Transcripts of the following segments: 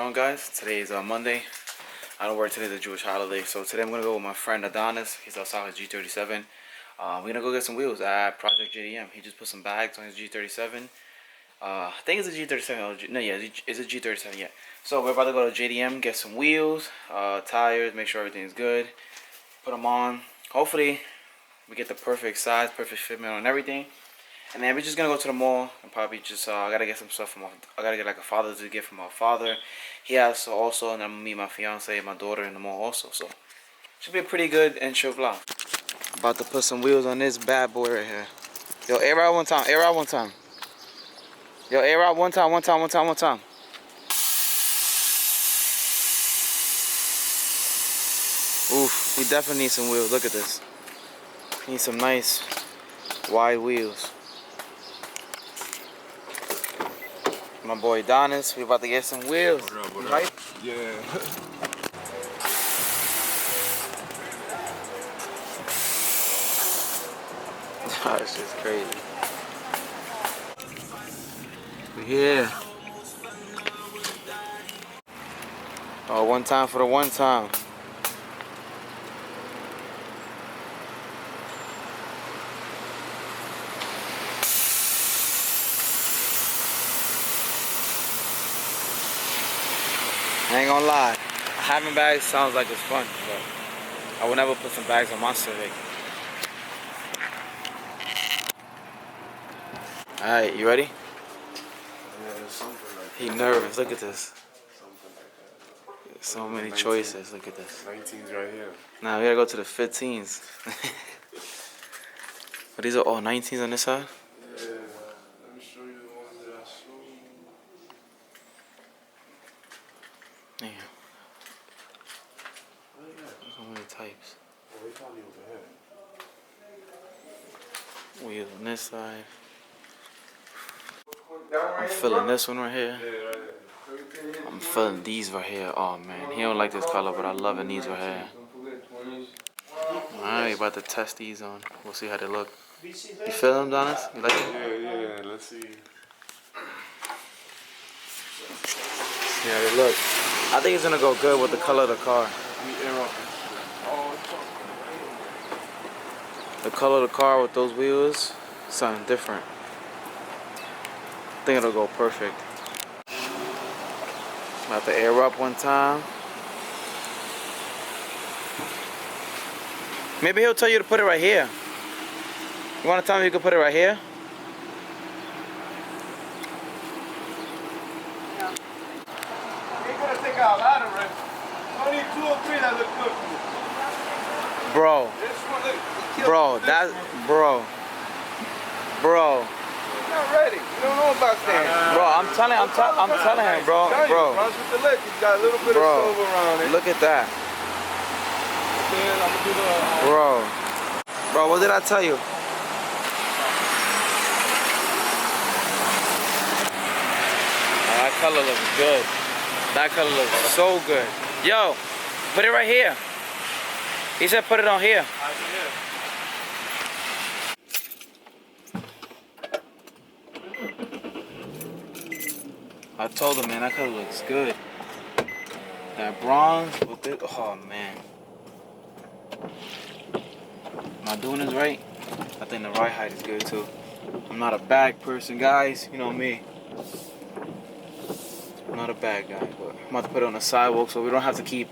on, guys? Today is Monday. I don't work today, the Jewish holiday. So today I'm gonna go with my friend Adonis. He's outside his G37. We're gonna go get some wheels at Project JDM. He just put some bags on his G37. I think it's a G37. No, yeah, it's a G37. Yeah. So we're about to go to JDM, get some wheels, tires, make sure everything's good. Put them on. Hopefully, we get the perfect size, perfect fitment on everything. And then we're just gonna go to the mall and probably just I gotta get some stuff from I gotta get like a Father's Day gift from my father. He has also, and I'm gonna meet my fiance and my daughter in the mall also. So should be a pretty good intro vlog. About to put some wheels on this bad boy right here. Yo, air out one time, air out one time. Yo, air out one time, one time, one time, one time. Oof, we definitely need some wheels. Look at this. Need some nice wide wheels. My boy Adonis, we about to get some wheels. What up? Right? Yeah. That's just crazy. We here. Oh, one time for the one time. I ain't gonna lie, having bags sounds like it's fun, but I would never put some bags on my Civic. Alright, you ready? Yeah, something like He nervous, look at this. something like that. So many choices, look at this. 19's right here. Now we gotta go to the 15s. But these are all 19s on this side? Yeah, let me show you the ones that I showed you. Yeah, Oh, yeah. so many types. Oh, they probably over here. Wheels on this side. I'm feeling this one right here. Yeah, right there. I'm feeling these right here. Oh man, he don't like this color, but I love these right here. Alright, about to test these on. We'll see how they look. You feel them, Donis? You like them? Yeah, let's see. See how they look. I think it's gonna go good with the color of the car. The color of the car with those wheels, something different. I think it'll go perfect. About to air up one time. Maybe he'll tell you to put it right here. You want to tell me you can put it right here? Yeah. You're gonna take out a lot of it. Only 2 or 3 that look good for you. Bro. This one, look. Bro, that, bro. Bro. He's not ready. You don't know about that. Bro, I'm telling him, bro. Runs with the leg. He's got a little bit of silver around it. Look at that. Then I'm gonna do the. Bro, what did I tell you? That color looks good. That color looks so good. Yo, put it right here. He said put it on here. I told him, man, that color looks good. That bronze with it, oh man. Am I doing this right? I think the ride height is good too. I'm not a bag person, guys. You know me. I'm not a bag guy, but I'm about to put it on the sidewalk so we don't have to keep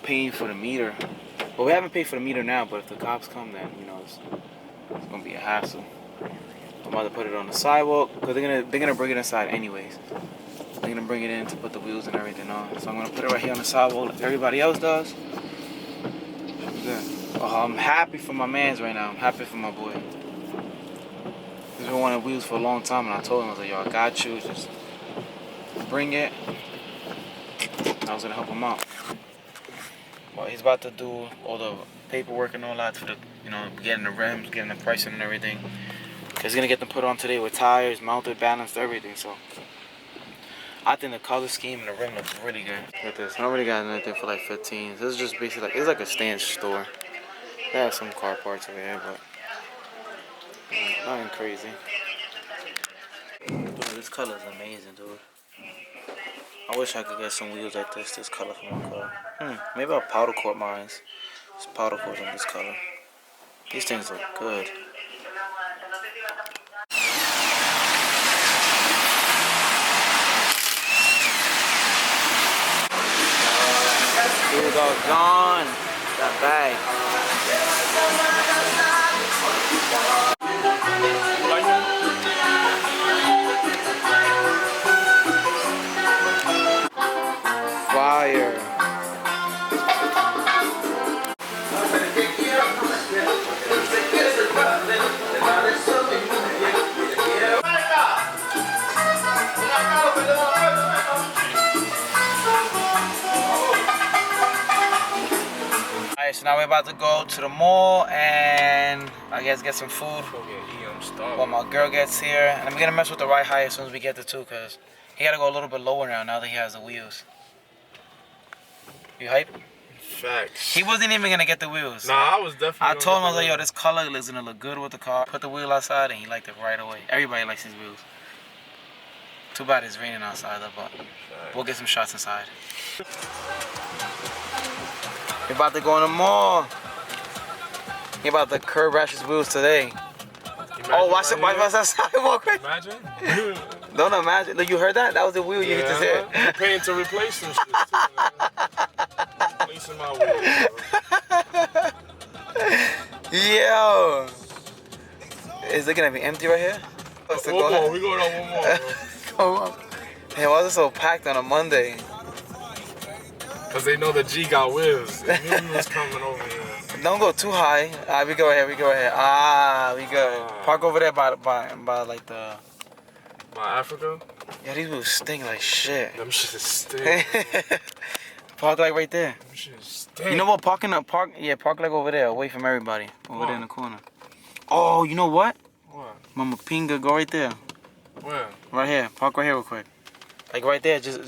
paying for the meter. Well, we haven't paid for the meter now, but if the cops come, then you know it's gonna be a hassle. I'm about to put it on the sidewalk because they're gonna bring it inside anyways. They're gonna bring it in to put the wheels and everything on. So I'm gonna put it right here on the sidewalk like everybody else does. Good. Oh, I'm happy for my mans right now. I'm happy for my boy. He's been wanting wheels for a long time, and I told him, I was like, yo, I got you. Just bring it. I was gonna help him out. Well, he's about to do all the paperwork and all that for the, you know, getting the rims, getting the pricing and everything. He's gonna get them put on today with tires, mounted, balanced, everything. So I think the color scheme and the rim looks really good. Look at this. I don't really got anything for like 15. This is just basically like, it's like a stand store. They have some car parts over here, but nothing crazy. Dude, this color is amazing, dude. I wish I could get some wheels like this color for my car. Maybe I'll powder coat mine. It's powder coat in this color. These things look good. Wheels all gone. That bag. Fire. Alright, so now we're about to go to the mall and I guess get some food while my girl gets here. And I'm gonna mess with the right high as soon as we get there too, because he gotta go a little bit lower now that he has the wheels. You hype? Facts. He wasn't even gonna get the wheels. Nah, I was definitely. I told him, I was like, yo, this color is gonna look good with the car. Put the wheel outside and he liked it right away. Everybody likes these wheels. Too bad it's raining outside though, but we'll get some shots inside. We're about to go in the mall. He about to curb rash his wheels today. Oh, watch that sidewalk. Imagine? Don't imagine. Look, you heard that? That was the wheel you hit his head. I'm paying to replace some shit too, man. Replacing my wheels. Yo. Is it gonna be empty right here? One more. We going on one more, bro. Hey, why is it so packed on a Monday? Because they know the G got wheels. They knew he was coming over here. Don't go too high. We go ahead. We go. Park over there by like the... By Africa? Yeah, these wheels stink like shit. Them shit stink. Park like right there. Them shit stink. You know what? Park like over there, away from everybody. Over there in the corner. Oh, you know what? What? Mama Pinga, go right there. Where? Right here. Park right here real quick. Like right there. Just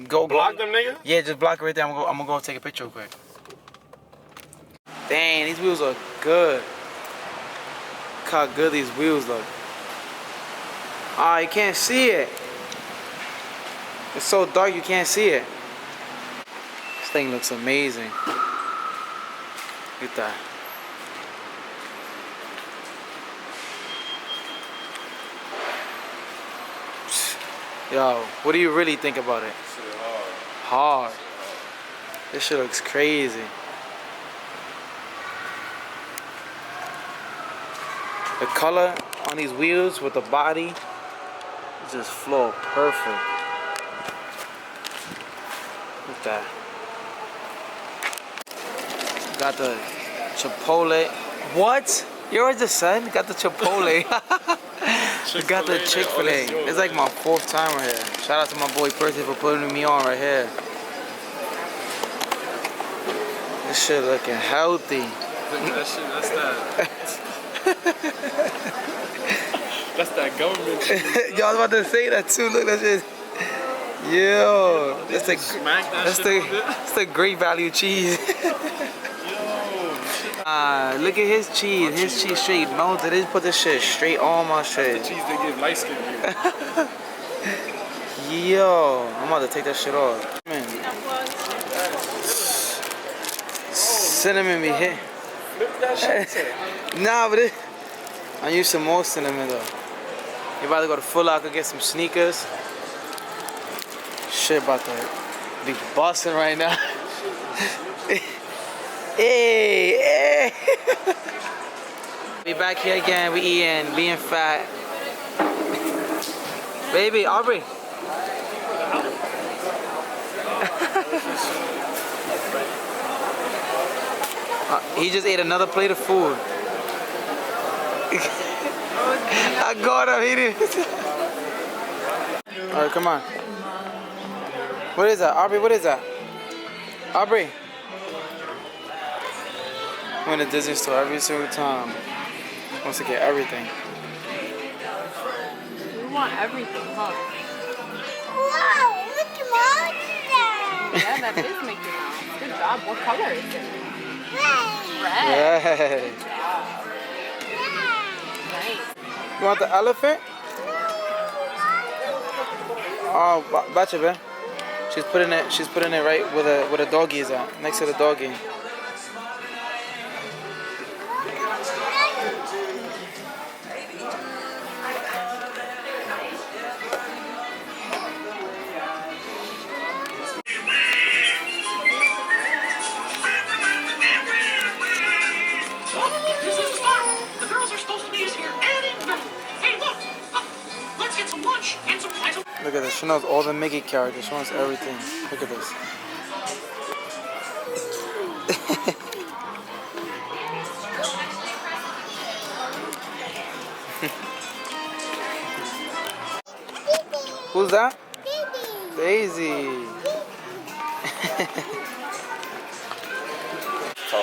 go. Block them, nigga? Yeah, just block it right there. I'm gonna go take a picture real quick. Dang, these wheels look good. Look how good these wheels look. Ah, you can't see it. It's so dark you can't see it. This thing looks amazing. Look at that. Yo, what do you really think about it? Hard. This shit looks crazy. The color on these wheels with the body just flow perfect. Look at that. Got the Chipotle. What? You already just said? Got the Chipotle. Got the Chick-fil-A. It's like my 4th time right here. Shout out to my boy Percy for putting me on right here. This shit looking healthy. That's that. That's that government shit. Y'all was about to say that too. Look, that shit. Yo, that's the great value cheese. Look at his cheese. His cheese straight melted. They just put this shit straight on my shit. The cheese they give light skin people. Yo, I'm about to take that shit off. Man. Cinnamon be hit. Nah, but I use some more cinnamon though. You about to go to Full Locker get some sneakers. Shit about to be busting right now. Hey. We back here again. We eating, being fat. Baby, Aubrey. He just ate another plate of food. I got him. He didn't. All right, come on. What is that, Aubrey? What is that, Aubrey? I'm in the Disney store every single time. Wants to get everything. You want everything, huh? Wow, Mickey Mouse there. Yeah, that is Mickey Mouse. Good job. What color is it? Red. Red. Red. Nice. You want the elephant? Oh, bacha, man. She's putting it. She's putting it right where the doggy is at, next to the doggy. This is the start. The girls are supposed to meet us here and in November. Hey, look! Let's get some lunch and some. Look at this. She knows all the Mickey characters. She knows everything. Look at this. Who's that? Daisy.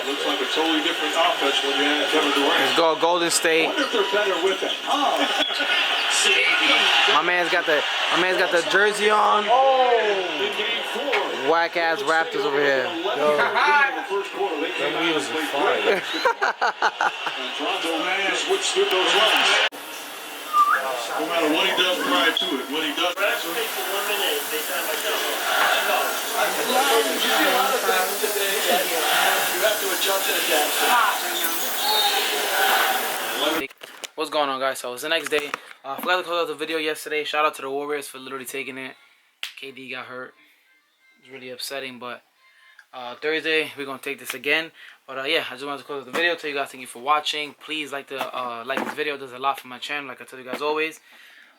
Looks like a totally different offense when you have Kevin Durant. Let's go Golden State. I wonder if they're better with it. My man's got the jersey on. In game 4. Whack ass Raptors over here. In the first quarter, they came out and played great. Toronto just withstood those runs. No matter what he does prior to it, what he does. What's going on, guys? So it's the next day. I forgot to close out the video yesterday. Shout out to the Warriors for literally taking it. KD got hurt. It's really upsetting, but Thursday we're gonna take this again. But yeah, I just wanted to close out the video. Tell you guys thank you for watching. Please like this video. It does a lot for my channel, like I tell you guys always.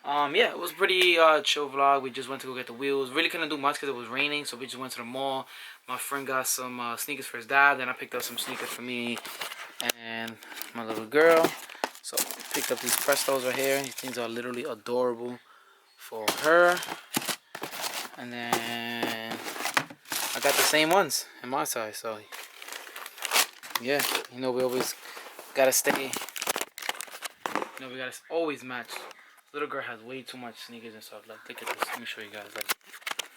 Yeah, it was a pretty chill vlog. We just went to go get the wheels. Really couldn't do much because it was raining, so we just went to the mall. My friend got some sneakers for his dad, then I picked up some sneakers for me and my little girl. So picked up these Prestos right here. These things are literally adorable for her. And then I got the same ones in my size. So yeah, you know we always gotta stay. You know we gotta always match. This little girl has way too much sneakers and stuff. Like look at this. Let me show you guys. Like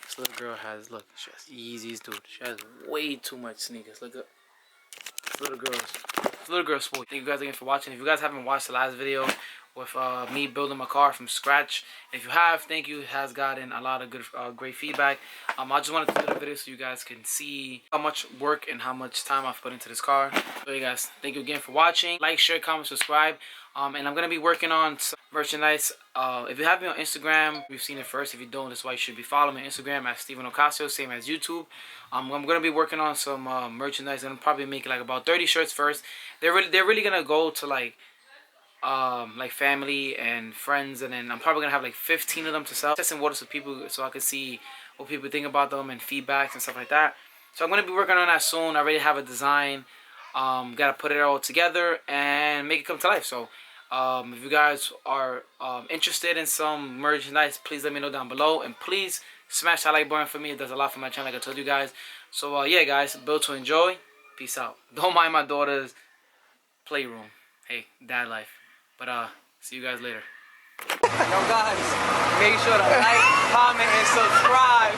this little girl has, look, she has Yeezys, dude. She has way too much sneakers. Look at this little girl. This little girl's spoiled. Thank you guys again for watching. If you guys haven't watched the last video with me building my car from scratch, if you have, thank you. It has gotten a lot of good, great feedback. I just wanted to do the video so you guys can see how much work and how much time I've put into this car. So you guys, thank you again for watching. Like, share, comment, subscribe. And I'm gonna be working on some merchandise. If you have me on Instagram, you've seen it first. If you don't, that's why you should be following me on Instagram at Steven Ocasio, same as YouTube. I'm gonna be working on some merchandise. I'm probably making like about 30 shirts first. They're really gonna go to like family and friends, and then I'm probably gonna have like 15 of them to sell. Testing waters with people so I can see what people think about them and feedbacks and stuff like that. So I'm gonna be working on that soon. I already have a design. Gotta put it all together and make it come to life. So if you guys are interested in some merchandise, please let me know down below, and please smash that like button for me. It does a lot for my channel, like I told you guys. So yeah, guys, build to enjoy. Peace out. Don't mind my daughter's playroom. Hey, dad life. But see you guys later. Yo guys, make sure to like, comment, and subscribe.